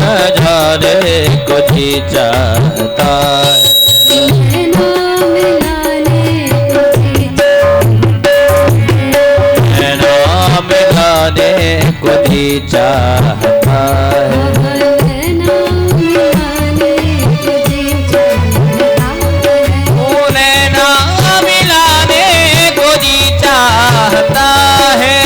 समझाने को जी चाहता है। नाम मिलाने को जी चाहता है।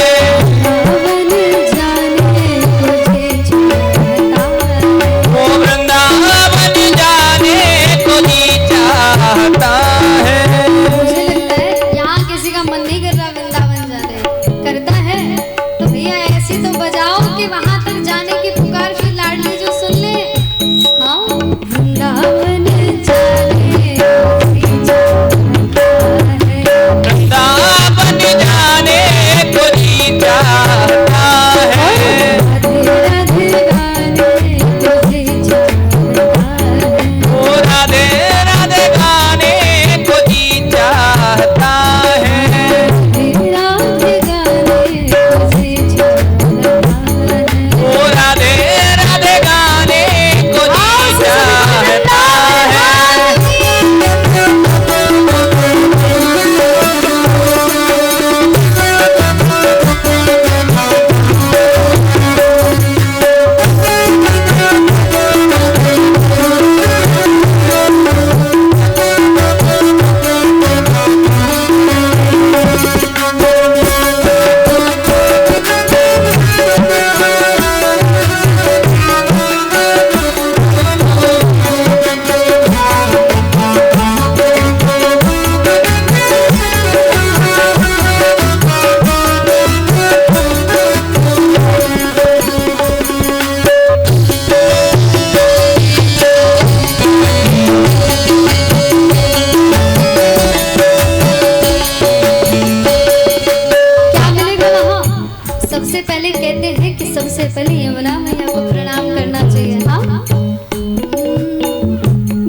सबसे पहले यमुना मैया को प्रणाम करना चाहिए। हाँ,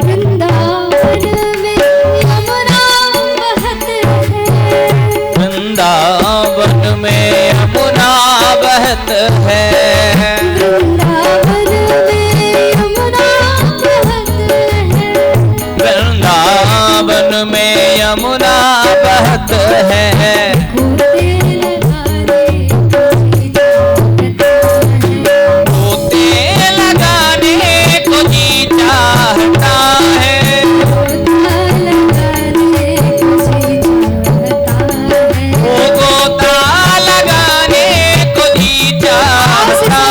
वृंदावन में यमुना बहत है, वृंदावन में यमुना बहत है, वृंदावन में यमुना बहत है, वृंदावन में यमुना बहत है। गोता लगाने को जी चाहता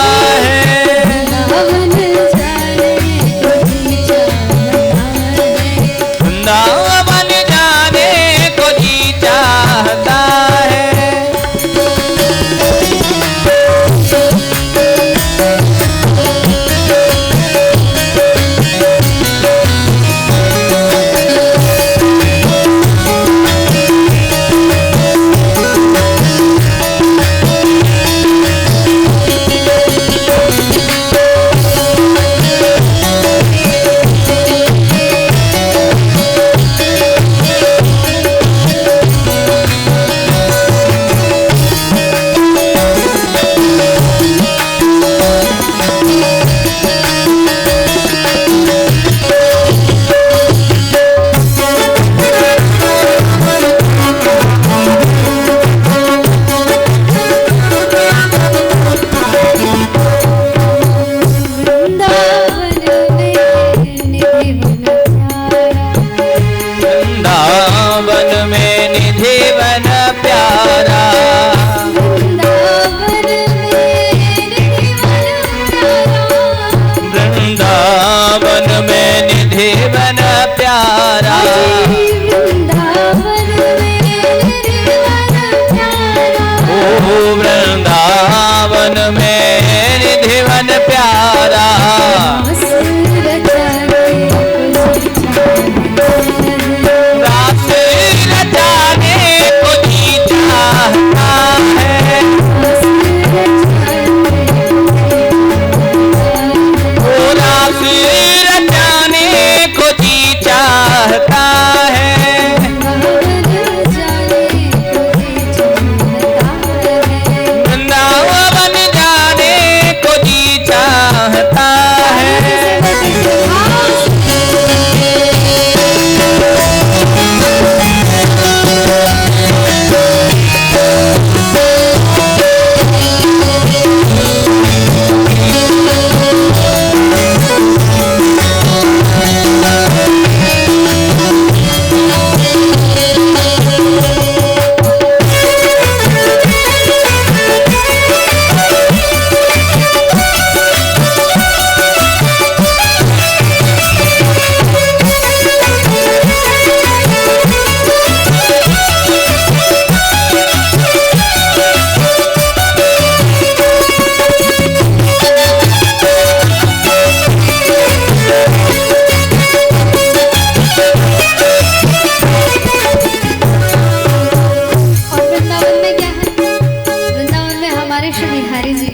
हमारे श्री बिहारी जी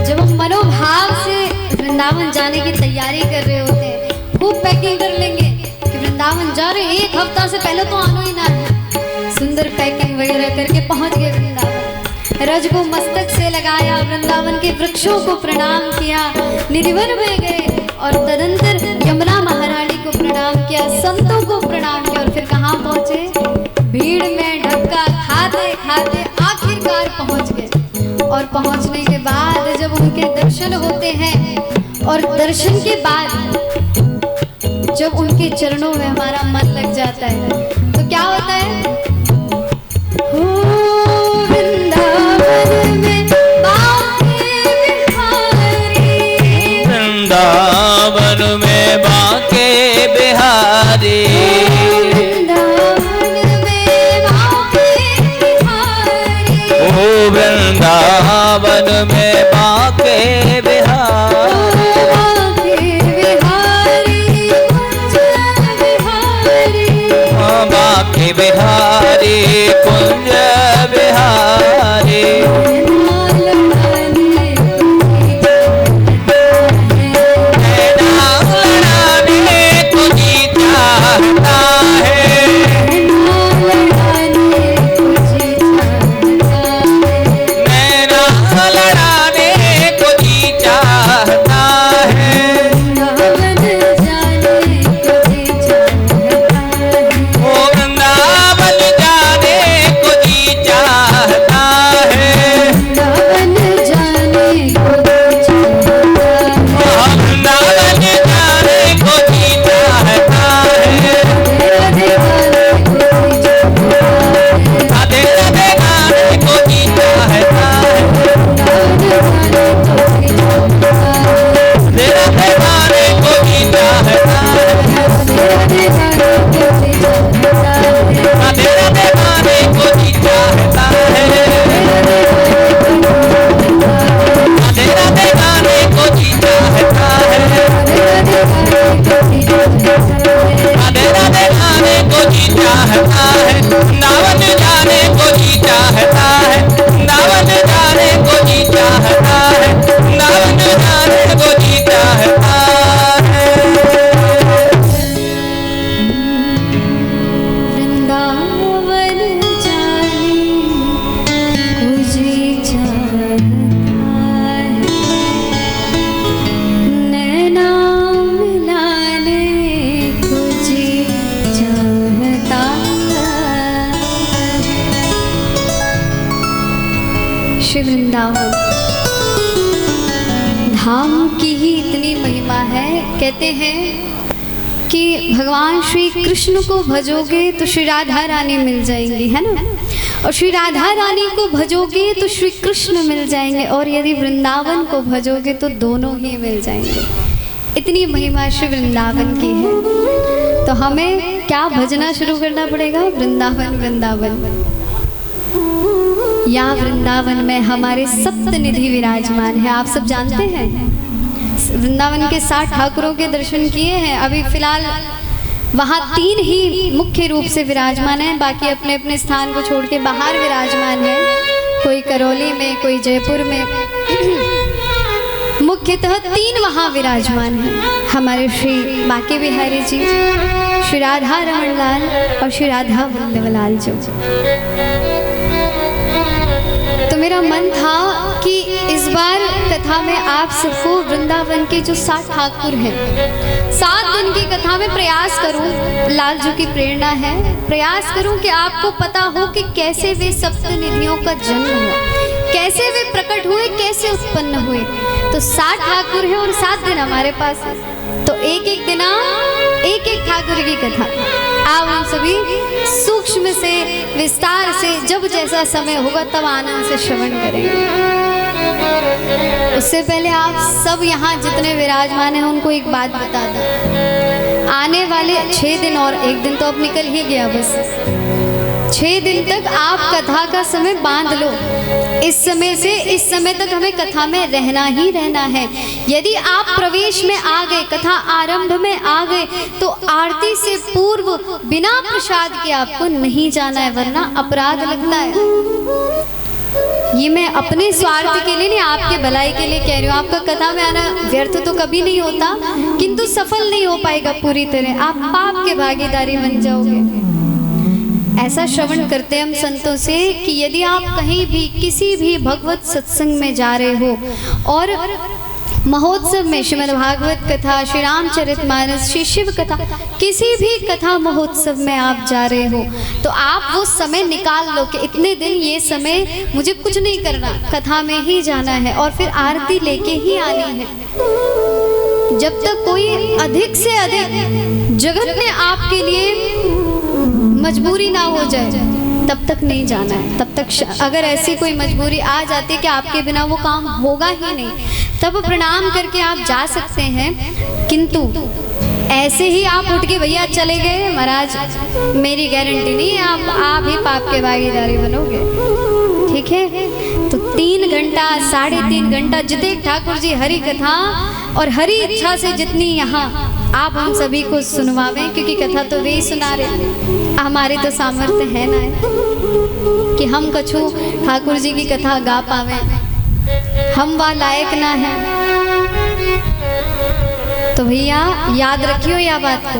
जब हम मनोभाव से वृंदावन जाने की तैयारी कर रहे होते हैं, खूब पैकिंग कर लेंगे कि वृंदावन जा रहे, एक हफ्ता से पहले तो आना ही ना है। सुंदर पैकिंग वगैरह करके पहुंच गए वृंदावन, रज को मस्तक से लगाया, वृंदावन के वृक्षों को प्रणाम किया, निधिवन में गए और तदंतर यमुना महारानी को प्रणाम किया, संतों को प्रणाम किया और फिर कहाँ पहुंचे? भीड़ में धक्का खाते खाते आखिरकार पहुंच गए। और पहुंचने के बाद जब उनके दर्शन होते हैं और दर्शन के बाद जब उनके चरणों में हमारा मन लग जाता है तो क्या होता है? हो वृंदावन में बांके बिहारी, वृंदावन में बांके बिहारी, वृंदावन में बांके बिहारी, बांके बिहारी कुंज बिहारी, श्री वृंदावन धाम की ही इतनी महिमा है। कहते हैं कि भगवान श्री कृष्ण को भजोगे तो श्री राधा रानी मिल जाएंगी, है ना, और श्री राधा रानी को भजोगे तो श्री कृष्ण मिल जाएंगे, और यदि वृंदावन को भजोगे तो दोनों ही मिल जाएंगे। इतनी महिमा श्री वृंदावन की है। तो हमें क्या भजना शुरू करना पड़ेगा? वृंदावन वृंदावन। यहाँ वृंदावन में हमारे सप्तनिधि विराजमान है, आप सब जानते हैं। वृंदावन के 60 ठाकुरों के दर्शन किए हैं। अभी फिलहाल वहाँ 3 ही मुख्य रूप से विराजमान हैं, बाकी अपने अपने स्थान को छोड़ के बाहर विराजमान है। कोई करौली में, कोई जयपुर में। मुख्यतः 3 वहाँ विराजमान हैं, हमारे श्री बांके बिहारी जी, श्री राधा रमण लाल और श्री राधा वल्लभ लाल जी। तो मेरा मन था कि इस बार कथा में आप सबको वृंदावन के जो 60 ठाकुर हैं, 7 दिन की कथा में प्रयास करूं, लाल जी की प्रेरणा है, प्रयास करूं कि आपको पता हो कि कैसे वे सप्तनिधियों का जन्म हुआ, कैसे वे प्रकट हुए, कैसे उत्पन्न हुए। तो 60 ठाकुर हैं और 7 दिन हमारे पास है, तो एक एक दिन एक एक ठाकुर की कथा आप हम सभी सूक्ष्म से विस्तार से जब जैसा समय होगा तब आनंद से श्रवण करेंगे। उससे पहले आप सब यहाँ जितने विराजमान हैं उनको एक बात बता दूं, आने वाले 6 दिन और 1 दिन तो अब निकल ही गया, बस 6 दिन तक आप कथा का समय बांध लो। इस समय से इस समय तक हमें कथा में रहना ही रहना है। यदि आप प्रवेश में आ गए, कथा आरंभ में आ गए, तो आरती से पूर्व बिना प्रसाद के आपको नहीं जाना है, वरना अपराध लगता है। ये मैं अपने स्वार्थ के लिए नहीं, आपके भलाई के लिए कह रही हूँ। आपका कथा में आना व्यर्थ तो कभी नहीं होता, किंतु सफल नहीं हो पाएगा पूरी तरह, आप पाप के भागीदारी बन जाओगे। ऐसा श्रवण करते हैं हम संतों से कि यदि आप कहीं भी किसी भी भगवत सत्संग में जा रहे हो और महोत्सव में श्रीमद् भागवत कथा, श्री रामचरितमानस, श्री शिव कथा, किसी भी कथा महोत्सव में आप जा रहे हो तो आप वो समय निकाल लो कि इतने दिन ये समय मुझे कुछ नहीं करना, कथा में ही जाना है और फिर आरती लेके ही आनी है। जब तक कोई अधिक से अधिक जगत में आपके लिए मजबूरी ना हो जाए तब तक नहीं जाना है। तब तक अगर ऐसी कोई मजबूरी आ जाती है कि आपके बिना वो काम होगा ही नहीं, तब प्रणाम करके आप जा सकते हैं। किंतु ऐसे ही आप उठ के भैया चले गए महाराज, मेरी गारंटी नहीं है आप ही पाप के भागीदारी बनोगे। ठीक है, तो 3 घंटा 3.5 घंटा जितने ठाकुर जी हरि कथा और हरि इच्छा से जितनी यहाँ आप हम सभी को सुनवावें, क्योंकि कथा तो वे ही सुना रहे, हमारे तो सामर्थ्य है ना कि हम कछु ठाकुर जी की कथा गा पावे, हम वह लायक ना है। तो भैया याद रखियो यह बात को,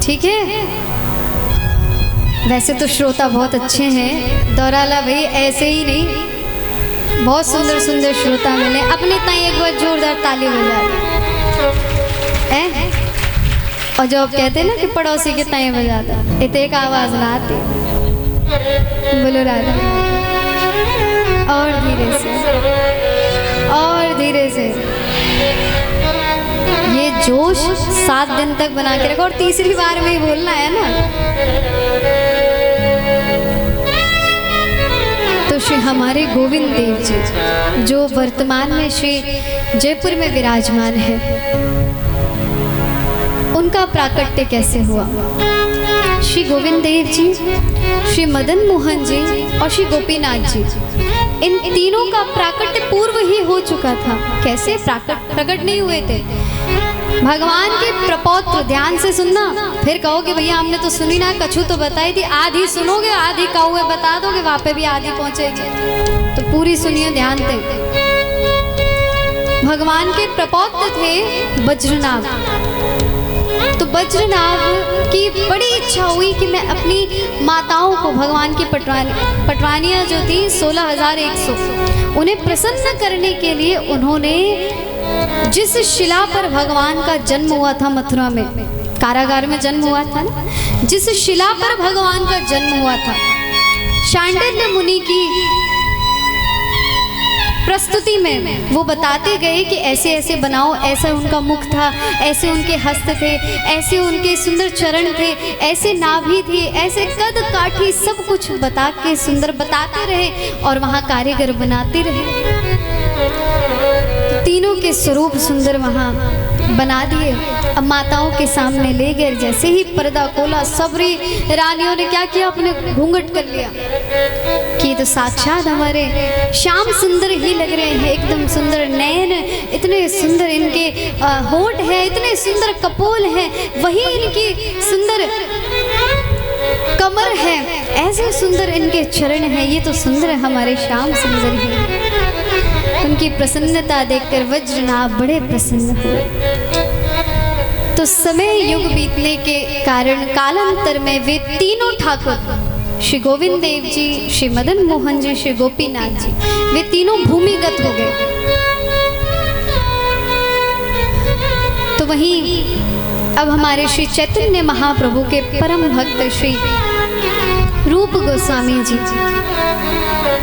ठीक है। वैसे तो श्रोता बहुत अच्छे हैं, दौराला भाई ऐसे ही नहीं, बहुत सुंदर सुंदर श्रोता मिले। अपने ताई एक बार जोरदार ताली बजा दे। और जो आप कहते हैं ना कि पड़ोसी के ताई बजाता, इत एक आवाज ना आती, बोलो राधा। और धीरे से, और धीरे से, ये जोश 7 दिन तक बना के रखो और तीसरी बार में ही बोलना है ना। तो श्री हमारे गोविंद देव जी जो वर्तमान में श्री जयपुर में विराजमान है, उनका प्राकट्य कैसे हुआ। श्री गोविंद देव जी, श्री मदन मोहन जी और श्री गोपीनाथ जी, इन तीनों का प्राकट्य पूर्व ही हो चुका था। कैसे प्रकट नहीं हुए थे? भगवान के प्रपौत्र, ध्यान से सुनना, फिर कहोगे भैया हमने तो सुनी ना, कछु तो बताई थी, आधी सुनोगे आधी कहोगे बता दोगे, वहां पे भी आधी पहुंचेगी। तो पूरी सुनिए ध्यान से। भगवान के प्रपौत्र थे वज्रनाभ। तो वज्रनाभ की बड़ी इच्छा हुई कि मैं अपनी माताओं को, भगवान की पटवानियाँ जो थी 16,100, उन्हें प्रसन्न करने के लिए उन्होंने जिस शिला पर भगवान का जन्म हुआ था, मथुरा में कारागार में जन्म हुआ था ना, जिस शिला पर भगवान का जन्म हुआ था, शांडिल्य मुनि की प्रस्तुति में वो बताते गए कि ऐसे ऐसे बनाओ, ऐसा उनका मुख था, ऐसे उनके हस्त थे, ऐसे उनके सुंदर चरण थे, ऐसे नाभि थी, ऐसे कद काठी, सब कुछ बता के सुंदर बताते रहे और वहाँ कारीगर बनाते रहे। तीनों के स्वरूप सुंदर वहाँ बना दिए। अब माताओं के सामने ले गए, जैसे ही पर्दा खोला, सबरी रानियों ने क्या किया, अपने घूंघट कर लिया कि तो साक्षात हमारे श्याम सुंदर ही लग रहे हैं, एकदम सुंदर नयन, इतने सुंदर इनके होठ है, इतने सुंदर कपोल है, वही इनकी सुंदर कमर है, ऐसे सुंदर इनके चरण है, ये तो सुंदर हमारे श्याम सुंदर ही। उनकी प्रसन्नता देखकर वज्रनाभ बड़े प्रसन्न हुए। तो समय युग बीतने के कारण कालांतर में वे तीनों ठाकुर, श्री गोविंद देव जी, श्री मदन मोहन जी, श्री गोपीनाथ जी, वे तीनों भूमिगत हो गए। तो वहीं अब हमारे श्री चैतन्य महाप्रभु के परम भक्त श्री रूप गोस्वामी जी,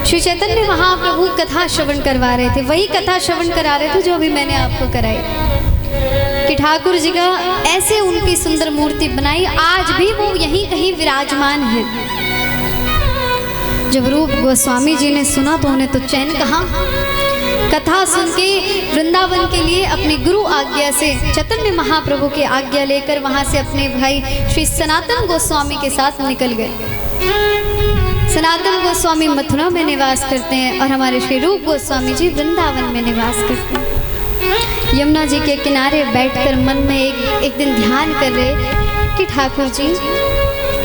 श्री चैतन्य महाप्रभु कथा श्रवण करवा रहे थे। वही कथा श्रवण करा रहे थे जो अभी मैंने आपको कराई कि ठाकुर जी का ऐसे उनकी सुंदर मूर्ति बनाई, आज भी वो यहीं कहीं विराजमान है। जब रूप गोस्वामी जी ने सुना तो उन्हें तो चैन कहाँ। कथा सुन के वृंदावन के लिए अपनी गुरु आज्ञा से चैतन्य महाप्रभु की आज्ञा लेकर वहां से अपने भाई श्री सनातन गोस्वामी के साथ निकल गए। सनातन गोस्वामी मथुरा में निवास करते हैं और हमारे श्री रूप गोस्वामी जी वृंदावन में निवास करते हैं। यमुना जी के किनारे बैठकर मन में एक दिन ध्यान कर रहे कि ठाकुर जी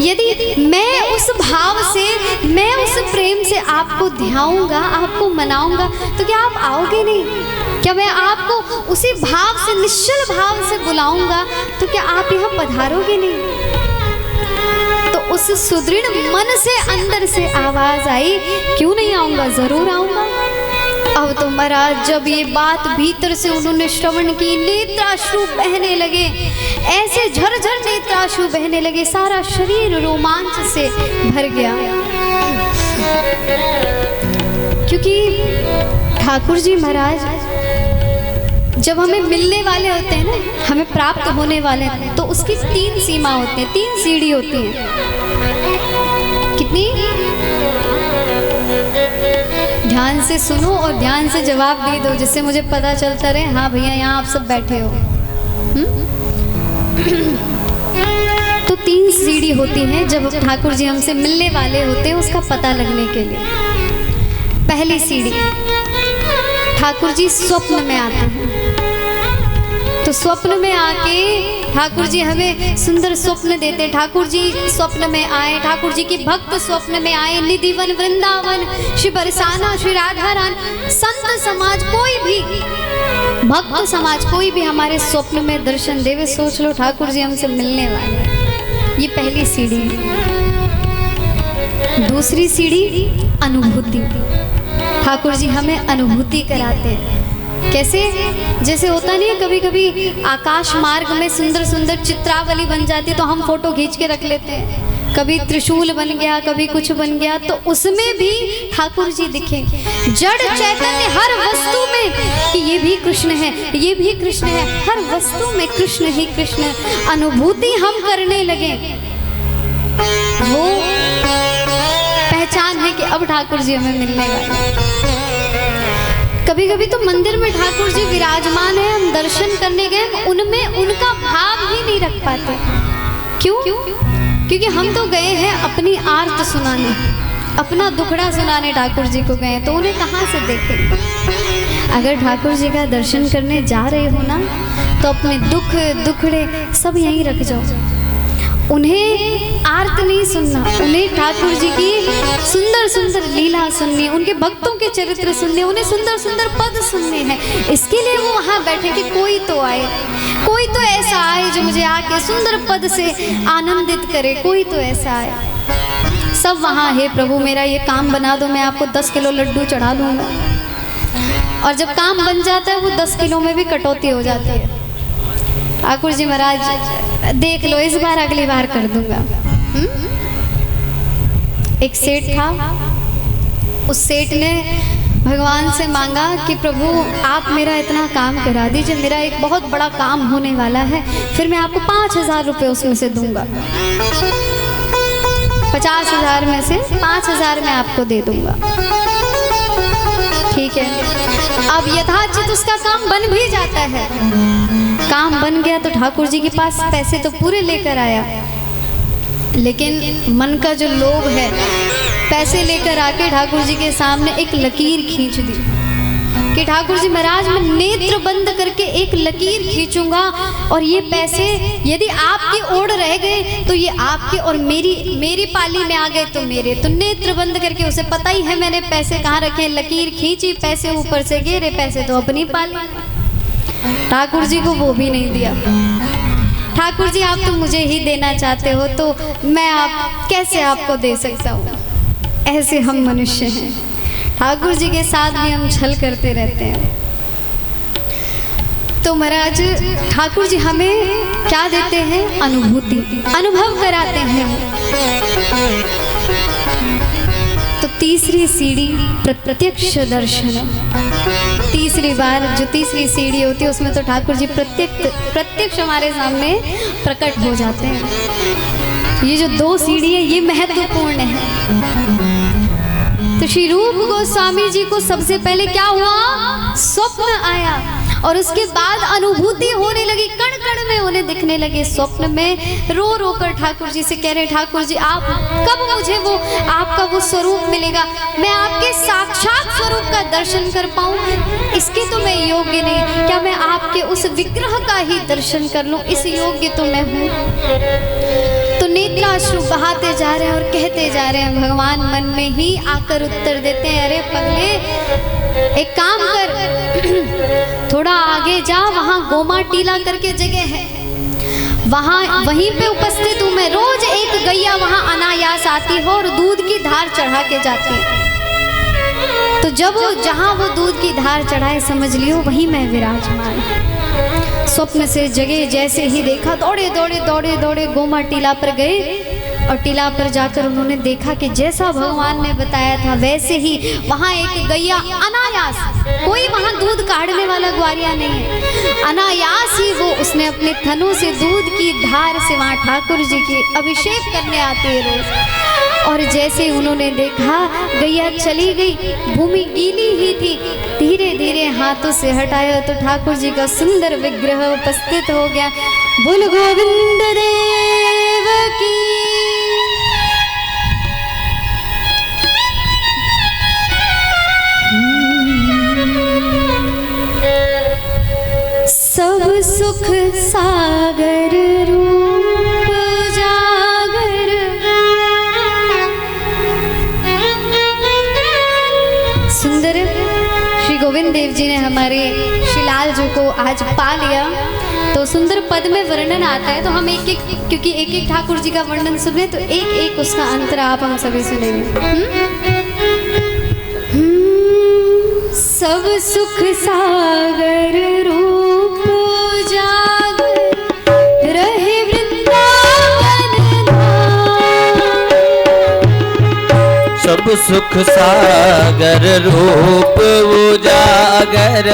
यदि मैं उस भाव से, मैं उस प्रेम से आपको ध्याऊंगा, आपको मनाऊंगा, तो क्या आप आओगे नहीं? क्या मैं आपको उसी भाव से, निश्चल भाव से बुलाऊंगा, तो क्या आप यहाँ पधारोगे नहीं? तो उस सुदृढ़ मन से अंदर से आवाज आई, क्यों नहीं आऊंगा, जरूर आऊंगा। अब तो महाराज जब ये बात भीतर से उन्होंने श्रवण की, नेत्राश्रु बहने लगे, ऐसे झरझर नेत्राश्रु बहने लगे, सारा शरीर रोमांच से भर गया। क्योंकि ठाकुर जी महाराज जब हमें मिलने वाले होते हैं ना, हमें प्राप्त होने वाले हैं, तो उसकी 3 सीमा होती है, 3 सीढ़ी होती है। कितनी? ध्यान से सुनो और ध्यान से जवाब दे दो, जिससे मुझे पता चलता रहे, हाँ भैया यहाँ आप सब बैठे हो। तो 3 सीढ़ी होती हैं जब ठाकुर जी हमसे मिलने वाले होते हैं, उसका पता लगने के लिए। पहली सीढ़ी, ठाकुर जी स्वप्न में आते हैं। तो स्वप्न में आके ठाकुर जी हमें सुंदर स्वप्न देते। ठाकुर जी स्वप्न में आए, ठाकुर जी के भक्त स्वप्न में आए, निधिवन, वृंदावन, श्री बरसाना, श्री राधा रान, संत समाज, कोई भी भक्त समाज, कोई भी हमारे स्वप्न में दर्शन देवे, सोच लो ठाकुर जी हमसे मिलने वाले। ये पहली सीढ़ी। दूसरी सीढ़ी अनुभूति। ठाकुर जी हमें अनुभूति कराते हैं। कैसे? जैसे होता नहीं है, कभी कभी आकाश मार्ग में सुंदर सुंदर चित्रावली बन जाती है, तो हम फोटो खींच के रख लेते हैं। कभी त्रिशूल बन गया, कभी कुछ बन गया, तो उसमें भी ठाकुर जी दिखे। जड़ चैतन्य हर वस्तु में, कि ये भी कृष्ण है, ये भी कृष्ण है, हर वस्तु में कृष्ण ही कृष्ण। अनुभूति हम करने लगे, वो पहचान है कि अब ठाकुर जी हमें मिलने वाले। कभी कभी तो मंदिर में ठाकुर जी विराजमान है, हम दर्शन करने गए, उनमें उनका भाव ही नहीं रख पाते। क्यों? क्योंकि हम तो गए हैं अपनी आर्त सुनाने, अपना दुखड़ा सुनाने ठाकुर जी को गए, तो उन्हें कहाँ से देखें? अगर ठाकुर जी का दर्शन करने जा रहे हो ना, तो अपने दुख दुखड़े सब यहीं रख जाओ। उन्हें आर्त नहीं सुनना, उन्हें ठाकुर जी की सुंदर सुंदर लीला सुननी, उनके भक्तों के चरित्र सुनने, उन्हें सुंदर सुंदर पद सुनने हैं। इसके लिए वो वहाँ बैठे कि कोई तो आए, कोई तो ऐसा आए जो मुझे आके सुंदर पद से आनंदित करे, कोई तो ऐसा आए। सब वहाँ है, प्रभु मेरा ये काम बना दो, मैं आपको 10 किलो लड्डू चढ़ा दूँगा। और जब काम बन जाता है, वो 10 किलो में भी कटौती हो जाती है। ठाकुर जी महाराज देख लो, इस बार अगली बार कर दूंगा। एक सेठ था, उस सेठ ने भगवान से मांगा कि प्रभु आप मेरा इतना काम करा दीजिए, मेरा एक बहुत बड़ा काम होने वाला है, फिर मैं आपको 5,000 रुपये उसमें से दूंगा। 50,000 में से 5,000 मैं आपको दे दूंगा। ठीक है। अब यथाचित उसका काम बन भी जाता है। काम बन गया तो ठाकुर जी के पास पैसे तो पूरे लेकर आया, लेकिन मन का जो लोभ है, पैसे लेकर आके ठाकुर जी के सामने एक लकीर खींच दी कि ठाकुर जी महाराज मैं नेत्र बंद करके एक लकीर खींचूंगा, और ये पैसे यदि आपकी ओर रह गए तो ये आपके, और मेरी पाली में आ गए तो मेरे। तो नेत्र बंद करके, उसे पता ही है मैंने पैसे कहाँ रखे, लकीर खींची, पैसे ऊपर से गिरे, पैसे तो अपनी पाली। ठाकुर जी को वो भी नहीं दिया। ठाकुर जी आप तो मुझे ही देना चाहते हो, तो मैं आप कैसे आपको दे सकता हूँ? ऐसे हम मनुष्य हैं, ठाकुर जी के साथ भी हम छल करते रहते हैं। तो महाराज ठाकुर जी हमें क्या देते हैं? अनुभूति, अनुभव कराते हैं। तो तीसरी सीढ़ी प्रत्यक्ष दर्शन। तीसरी बार जो तीसरी सीढ़ी होती है, उसमें तो ठाकुर जी प्रत्यक्ष हमारे सामने प्रकट हो जाते हैं। ये जो 2 सीढ़ी है, ये महत्वपूर्ण है। तो श्री रूप गोस्वामी जी को सबसे पहले क्या हुआ? स्वप्न आया, और उसके बाद अनुभूति होने लगी, कण कण में उन्हें दिखने लगे। स्वप्न में रो रो कर ठाकुर जी से कह रहे, ठाकुर जी आप कब मुझे वो आपका वो स्वरूप मिलेगा, मैं आपके साक्षात स्वरूप का दर्शन कर पाऊं, इसके तो मैं योग्य नहीं, क्या मैं आपके उस विग्रह का ही दर्शन कर लूं, इस योग्य तो मैं हूँ। तो नेत्राश्रु बहाते जा रहे हैं और कहते जा रहे हैं। भगवान मन में ही आकर उत्तर देते हैं, अरे पगले एक काम कर, थोड़ा आगे जा, वहां गोमा टीला करके जगह है, वहां वहीं पे उपस्थित हूं मैं। रोज एक गैया वहां अनायास आती हो और दूध की धार चढ़ा के जाती है। तो जब जहां वो दूध की धार चढ़ाए, समझ लियो वहीं मैं विराजमान। स्वप्न से जगे, जैसे ही देखा दौड़े दौड़े दौड़े दौड़े गोमा टीला पर गए और टीला पर जाकर उन्होंने देखा कि जैसा भगवान ने बताया था वैसे ही वहाँ एक गैया अनायास, कोई वहाँ दूध काढ़ने वाला ग्वारिया नहीं है, अनायास ही वो उसने अपने थनों से दूध की धार से वहाँ ठाकुर जी की अभिषेक करने आते हैं रोज। और जैसे उन्होंने देखा गैया चली गई, भूमि गीली ही थी, धीरे धीरे हाथों से हटाया तो ठाकुर जी का सुंदर विग्रह उपस्थित हो गया। बोल गोविंद देव की। सब सुख सागर रूप जागर, सुंदर श्री गोविंद देव जी ने हमारे शिलाल जी को आज पा लिया। तो सुंदर पद में वर्णन आता है, तो हम एक एक, क्योंकि एक एक ठाकुर जी का वर्णन सुने तो एक एक उसका अंतर आप हम सभी सुनेंगे। सब सुख सागर रूप जागर, रहे वृंदावन धाम। सब सुख सागर रूप उजागर,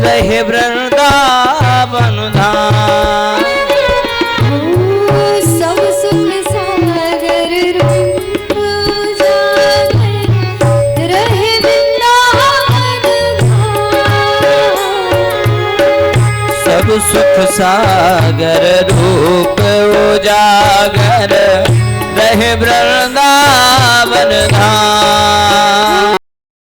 रहे वृंदावन धाम। सब सुख सागर रूप उजागर, रहे वृंदावन धाम। सब सुख सागर रूप उजागर, रहे वृंदावन धाम।